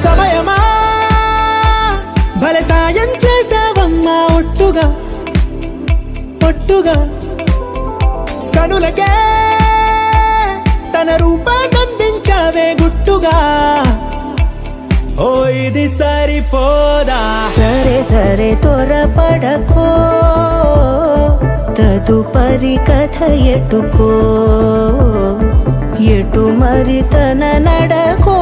సమయమా భలే సాయం చేసావమ్మా ఒట్టుగా ఒట్టుగా కనులకే తన రూపాన్నందించావే గుట్టుగా ఓ ఇది సరిపోదా సరే సరే త్వరపడకో తదుపరి కథ ఎటుకో ఎటు మరి తన నడకో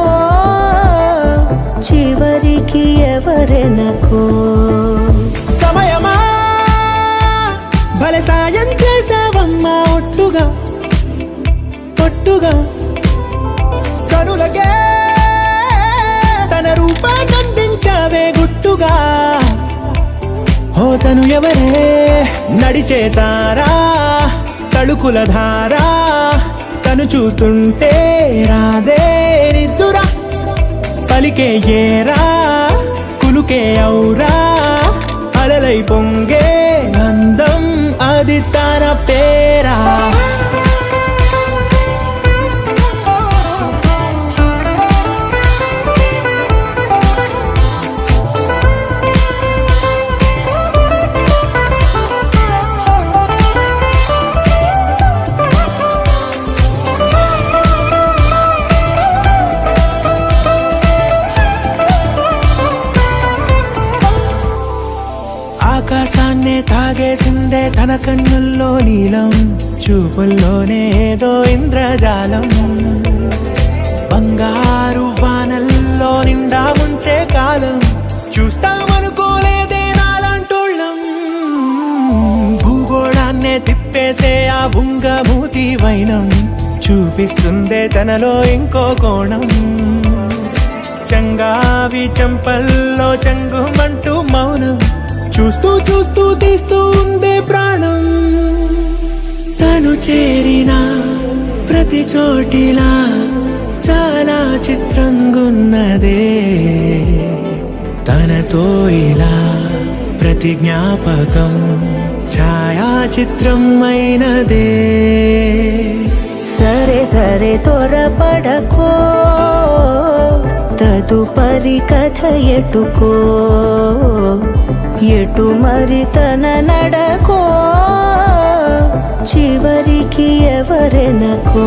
చివరికి ఎవరెనకో సమయమా భలే సాయం చేసావమ్మా ఒట్టుగా ఒట్టుగా కనులకే తన రూపాన్నందించావే గుట్టుగా ఓ తను ఎవరే నడిచే తారా తళుకుల ధారా తను చూస్తుంటే రాదే నిద్దురా పలికే ఏరా కులుకే ఔరా అలలై పొంగే అందం అది తన పేరా ఆకాశాన్నే తాగేసిందే తన కన్నుల్లో నీలం చూపుల్లోనే ఏదో ఇంద్రజాలం బంగారు వానల్లో నిండా ముంచే కాలం చూస్తామనుకోలేదే నాలాంటోళ్ళం భూగోళాన్నే తిప్పేసే ఆ బుంగమూతి వైనం చూపిస్తుందే తనలో ఇంకో కోణం చంగావి చంపల్లో చంగుమంటూ మౌనం చూస్తూ చూస్తూ తీస్తూ ఉందే ప్రాణం తను చేరిన ప్రతి చోటిలా చాలా చిత్రంగున్నదే తనతో ఇలా ప్రతి జ్ఞాపకం ఛాయాచిత్రం అయినదే సరే సరే త్వరపడకో తదుపరి కథ ఎటుకో ఎటు మరి తన నడకో చివరికి ఎవరెనకో